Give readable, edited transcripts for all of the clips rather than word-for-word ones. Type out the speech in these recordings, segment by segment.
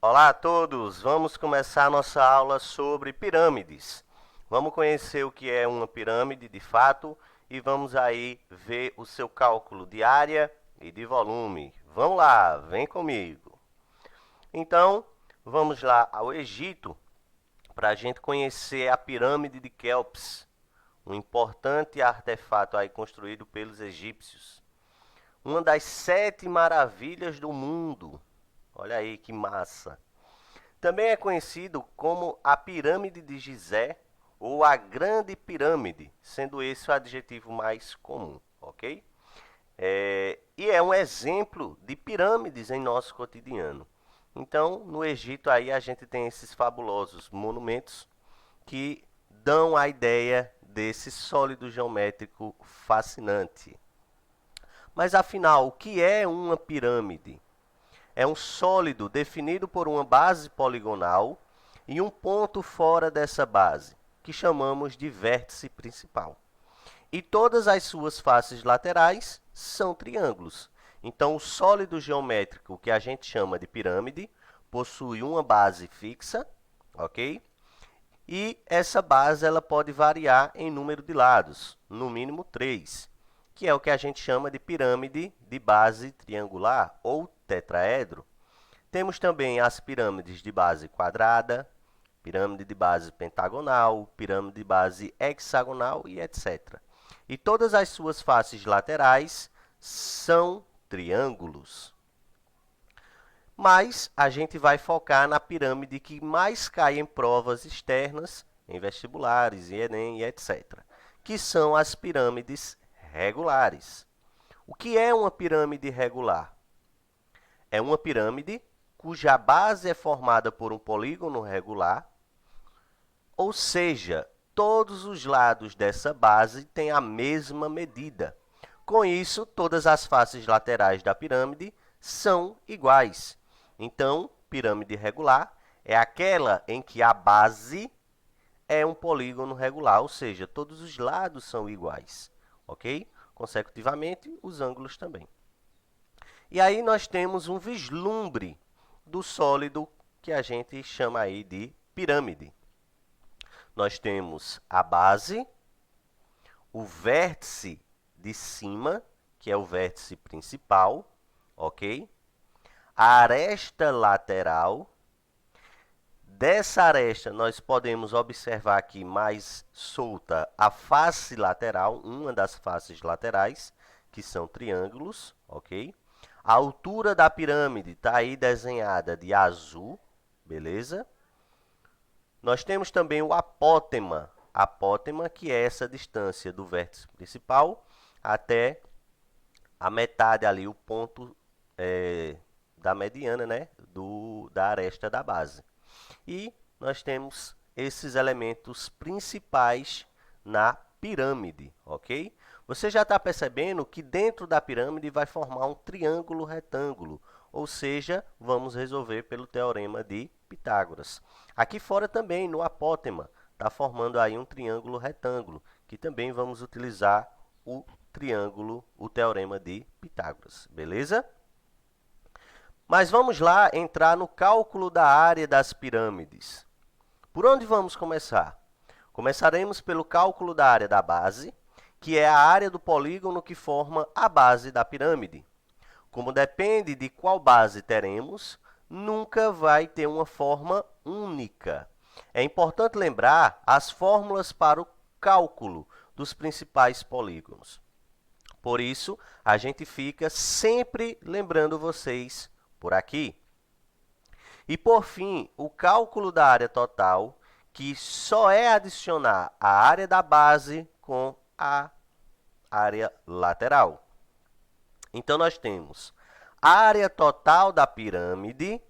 Olá a todos! Vamos começar nossa aula sobre pirâmides. Vamos conhecer o que é uma pirâmide de fato e vamos aí ver o seu cálculo de área e de volume. Vamos lá, vem comigo. Então, vamos lá ao Egito para a gente conhecer a pirâmide de Quéops, um importante artefato aí construído pelos egípcios. Uma das 7 maravilhas do mundo. Olha aí que massa! Também é conhecido como a Pirâmide de Gizé ou a Grande Pirâmide, sendo esse o adjetivo mais comum, ok? E é um exemplo de pirâmides em nosso cotidiano. Então, no Egito aí a gente tem esses fabulosos monumentos que dão a ideia desse sólido geométrico fascinante. Mas afinal, o que é uma pirâmide? É um sólido definido por uma base poligonal e um ponto fora dessa base, que chamamos de vértice principal. E todas as suas faces laterais são triângulos. Então, o sólido geométrico que a gente chama de pirâmide possui uma base fixa, ok? E essa base ela pode variar em número de lados, no mínimo 3, que é o que a gente chama de pirâmide de base triangular ou tetraedro. Temos também as pirâmides de base quadrada, pirâmide de base pentagonal, pirâmide de base hexagonal e etc. E todas as suas faces laterais são triângulos. Mas a gente vai focar na pirâmide que mais cai em provas externas, em vestibulares, em Enem e etc., que são as pirâmides regulares. O que é uma pirâmide regular? É uma pirâmide cuja base é formada por um polígono regular, ou seja, todos os lados dessa base têm a mesma medida. Com isso, todas as faces laterais da pirâmide são iguais. Então, pirâmide regular é aquela em que a base é um polígono regular, ou seja, todos os lados são iguais, ok? Consecutivamente, os ângulos também. E aí nós temos um vislumbre do sólido que a gente chama aí de pirâmide. Nós temos a base, o vértice de cima, que é o vértice principal, ok? A aresta lateral. Dessa aresta, nós podemos observar aqui mais solta a face lateral, uma das faces laterais, que são triângulos, ok? A altura da pirâmide está aí desenhada de azul, beleza? Nós temos também o apótema. Apótema, que é essa distância do vértice principal até a metade ali, o ponto da mediana, né? Da aresta da base. E nós temos esses elementos principais na pirâmide, ok? Você já está percebendo que dentro da pirâmide vai formar um triângulo retângulo, ou seja, vamos resolver pelo teorema de Pitágoras. Aqui fora também, no apótema, está formando aí um triângulo retângulo, que também vamos utilizar o triângulo, o teorema de Pitágoras, beleza? Mas vamos lá entrar no cálculo da área das pirâmides. Por onde vamos começar? Começaremos pelo cálculo da área da base, que é a área do polígono que forma a base da pirâmide. Como depende de qual base teremos, nunca vai ter uma forma única. É importante lembrar as fórmulas para o cálculo dos principais polígonos. Por isso, a gente fica sempre lembrando vocês por aqui. E, por fim, o cálculo da área total, que só é adicionar a área da base com a área lateral. Então, nós temos a área total da pirâmide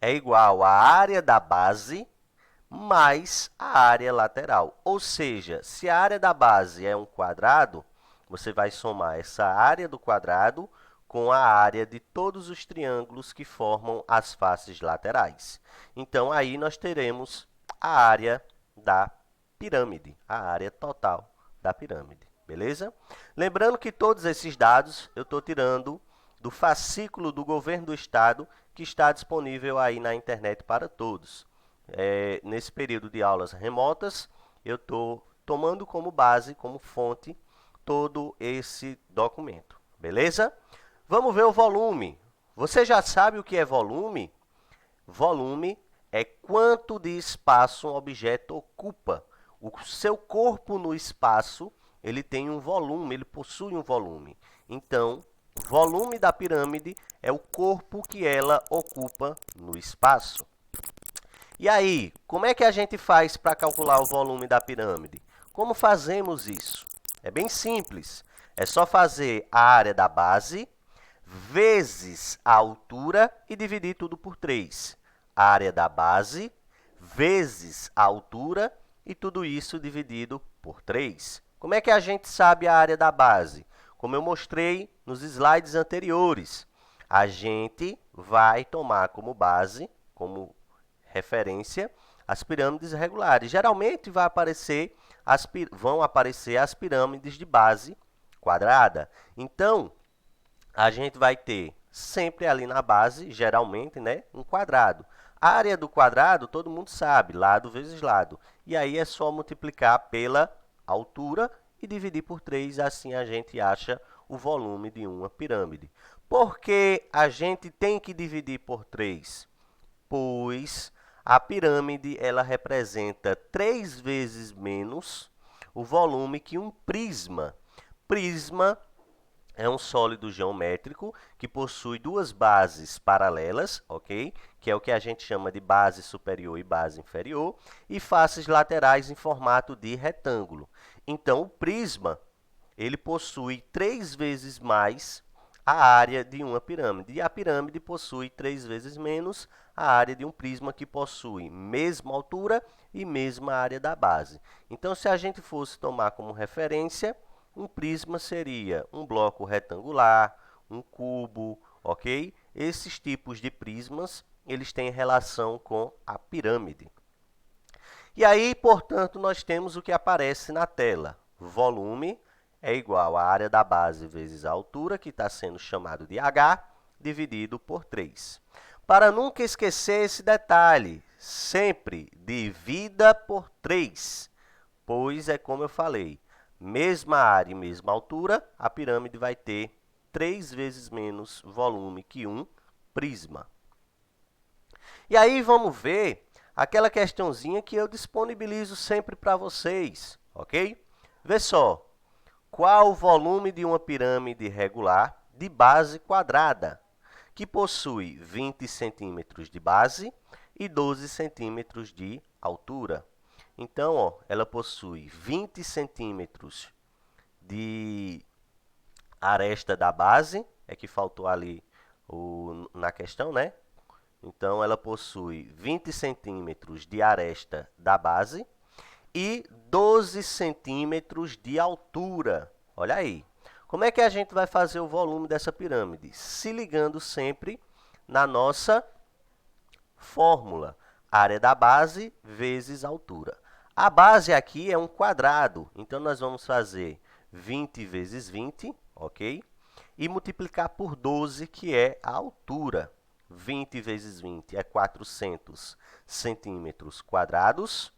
é igual à área da base mais a área lateral. Ou seja, se a área da base é um quadrado, você vai somar essa área do quadrado com a área de todos os triângulos que formam as faces laterais. Então, aí nós teremos a área da pirâmide, a área total da pirâmide, beleza? Lembrando que todos esses dados eu estou tirando do fascículo do governo do estado que está disponível aí na internet para todos. Nesse período de aulas remotas, eu estou tomando como base, como fonte, todo esse documento, beleza? Vamos ver o volume. Você já sabe o que é volume? Volume é quanto de espaço um objeto ocupa. O seu corpo no espaço, ele tem um volume, ele possui um volume. Então, volume da pirâmide é o corpo que ela ocupa no espaço. E aí, como é que a gente faz para calcular o volume da pirâmide? Como fazemos isso? É bem simples. É só fazer a área da base vezes a altura e dividir tudo por 3. A área da base vezes a altura e tudo isso dividido por 3. Como é que a gente sabe a área da base? Como eu mostrei nos slides anteriores, a gente vai tomar como base, como referência, as pirâmides regulares. Geralmente vão aparecer as pirâmides de base quadrada. Então, a gente vai ter sempre ali na base, geralmente, né, um quadrado. A área do quadrado, todo mundo sabe, lado vezes lado. E aí é só multiplicar pela altura e dividir por 3, assim a gente acha o volume de uma pirâmide. Por que a gente tem que dividir por 3? Pois a pirâmide ela representa 3 vezes menos o volume que um prisma. Prisma é um sólido geométrico que possui duas bases paralelas, ok? Que é o que a gente chama de base superior e base inferior, e faces laterais em formato de retângulo. Então, o prisma ele possui 3 vezes mais a área de uma pirâmide, e a pirâmide possui 3 vezes menos a área de um prisma que possui mesma altura e mesma área da base. Então, se a gente fosse tomar como referência, um prisma seria um bloco retangular, um cubo, ok? Esses tipos de prismas, eles têm relação com a pirâmide. E aí, portanto, nós temos o que aparece na tela. Volume é igual à área da base vezes a altura, que está sendo chamado de h, dividido por 3. Para nunca esquecer esse detalhe, sempre divida por 3, pois é como eu falei, mesma área e mesma altura, a pirâmide vai ter 3 vezes menos volume que um prisma. E aí vamos ver aquela questãozinha que eu disponibilizo sempre para vocês, ok? Vê só, qual o volume de uma pirâmide regular de base quadrada, que possui 20 centímetros de base e 12 centímetros de altura? Então, ó, ela possui 20 centímetros de aresta da base, é que faltou ali na questão, né? Então, ela possui 20 centímetros de aresta da base e 12 centímetros de altura. Olha aí. Como é que a gente vai fazer o volume dessa pirâmide? Se ligando sempre na nossa fórmula. Área da base vezes altura. A base aqui é um quadrado, então nós vamos fazer 20 vezes 20, ok? E multiplicar por 12, que é a altura. 20 vezes 20 é 400 centímetros quadrados,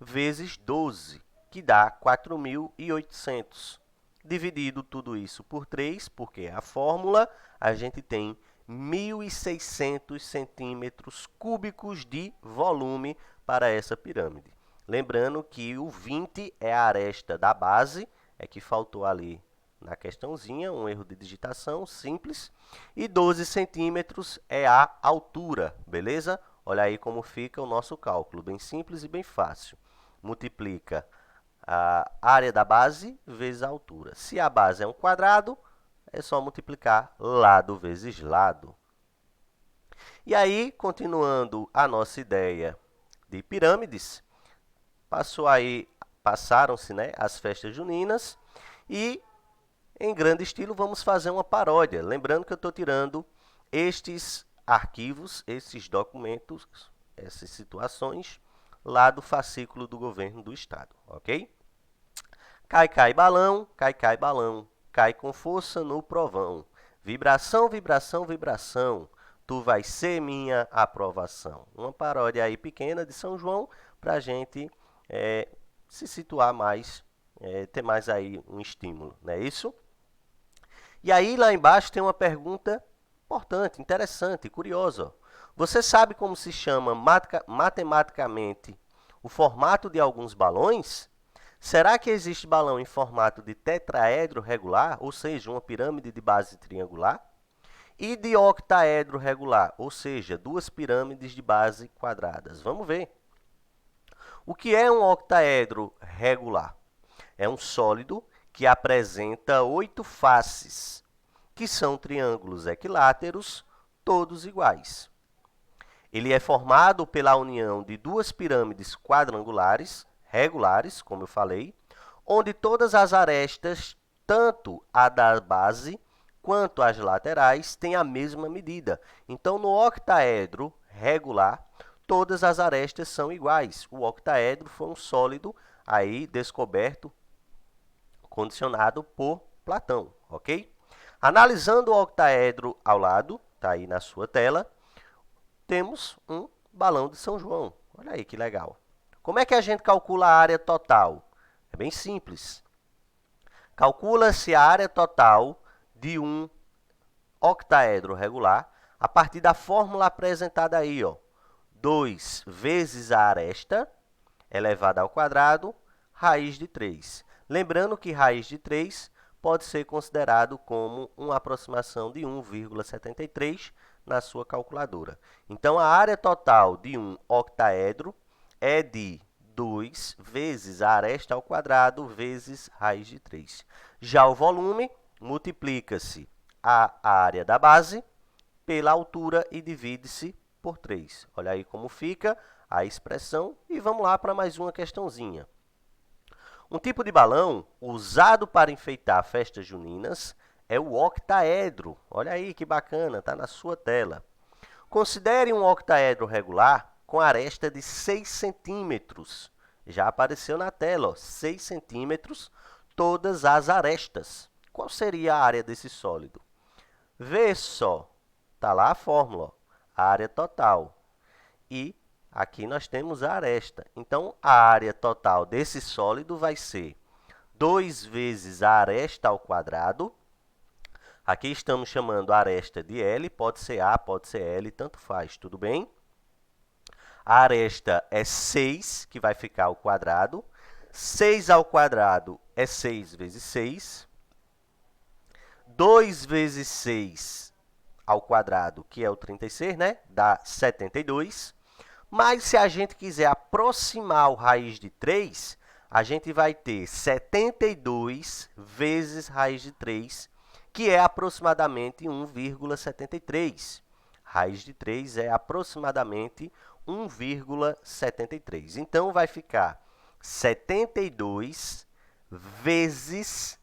vezes 12, que dá 4.800. Dividido tudo isso por 3, porque é a fórmula, a gente tem 1.600 centímetros cúbicos de volume para essa pirâmide. Lembrando que o 20 é a aresta da base, é que faltou ali na questãozinha, um erro de digitação simples, e 12 centímetros é a altura, beleza? Olha aí como fica o nosso cálculo, bem simples e bem fácil. Multiplica a área da base vezes a altura. Se a base é um quadrado, é só multiplicar lado vezes lado. E aí, continuando a nossa ideia de pirâmides, passaram-se, né, as festas juninas e, em grande estilo, vamos fazer uma paródia. Lembrando que eu estou tirando estes arquivos, esses documentos, essas situações, lá do fascículo do governo do estado, ok? Cai, cai balão, cai com força no provão. Vibração, vibração, vibração. Tu vai ser minha aprovação. Uma paródia aí pequena de São João para a gente se situar mais, ter mais aí um estímulo, não é isso? E aí lá embaixo tem uma pergunta importante, interessante, curiosa. Você sabe como se chama matematicamente o formato de alguns balões? Será que existe balão em formato de tetraedro regular, ou seja, uma pirâmide de base triangular? E de octaedro regular, ou seja, duas pirâmides de base quadradas? Vamos ver. O que é um octaedro regular? É um sólido que apresenta 8 faces, que são triângulos equiláteros, todos iguais. Ele é formado pela união de duas pirâmides quadrangulares, regulares, como eu falei, onde todas as arestas, tanto a da base quanto as laterais, têm a mesma medida. Então, no octaedro regular, todas as arestas são iguais. O octaedro foi um sólido aí descoberto, condicionado por Platão, ok? Analisando o octaedro ao lado, está aí na sua tela, temos um balão de São João. Olha aí que legal. Como é que a gente calcula a área total? É bem simples. Calcula-se a área total de um octaedro regular a partir da fórmula apresentada aí, ó. 2 vezes a aresta elevada ao quadrado, raiz de 3. Lembrando que raiz de 3 pode ser considerado como uma aproximação de 1,73 na sua calculadora. Então, a área total de um octaedro é de 2 vezes a aresta ao quadrado vezes raiz de 3. Já o volume multiplica-se a área da base pela altura e divide-se por 3. Olha aí como fica a expressão. E vamos lá para mais uma questãozinha. Um tipo de balão usado para enfeitar festas juninas é o octaedro. Olha aí que bacana, está na sua tela. Considere um octaedro regular com aresta de 6 centímetros. Já apareceu na tela, ó, 6 centímetros, todas as arestas. Qual seria a área desse sólido? Vê só, está lá a fórmula, ó, a área total. E aqui nós temos a aresta. Então, a área total desse sólido vai ser 2 vezes a aresta ao quadrado. Aqui estamos chamando a aresta de L, pode ser A, pode ser L, tanto faz, tudo bem? A aresta é 6, que vai ficar ao quadrado. 6 ao quadrado é 6 vezes 6. 2 vezes 6 ao quadrado, que é o 36, né? Dá 72. Mas se a gente quiser aproximar o raiz de 3, a gente vai ter 72 vezes raiz de 3, que é aproximadamente 1,73. Raiz de 3 é aproximadamente 1,73. Então, vai ficar 72 vezes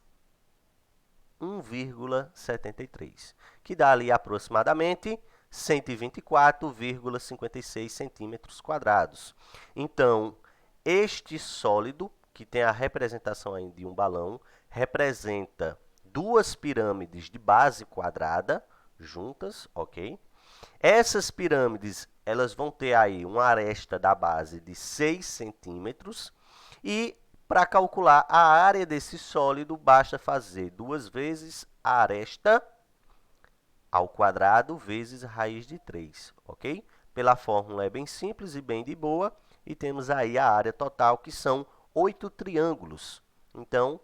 1,73, que dá ali aproximadamente 124,56 centímetros quadrados. Então, este sólido, que tem a representação aí de um balão, representa duas pirâmides de base quadrada juntas, ok? Essas pirâmides, elas vão ter aí uma aresta da base de 6 centímetros e para calcular a área desse sólido, basta fazer 2 vezes a aresta ao quadrado vezes raiz de 3, ok? Pela fórmula é bem simples e bem de boa, e temos aí a área total, que são 8 triângulos. Então,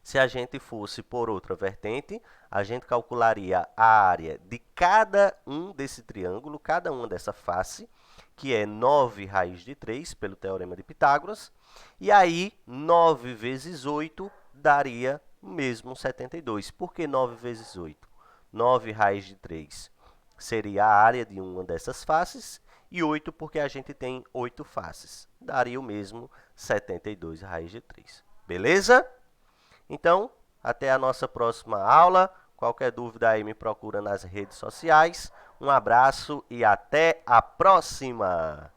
se a gente fosse por outra vertente, a gente calcularia a área de cada um desse triângulo, cada uma dessa face, que é 9 raiz de 3, pelo Teorema de Pitágoras. E aí, 9 vezes 8 daria mesmo 72. Por que 9 vezes 8? 9 raiz de 3 seria a área de uma dessas faces, e 8 porque a gente tem 8 faces. Daria o mesmo 72 raiz de 3. Beleza? Então, até a nossa próxima aula. Qualquer dúvida aí me procura nas redes sociais. Um abraço e até a próxima!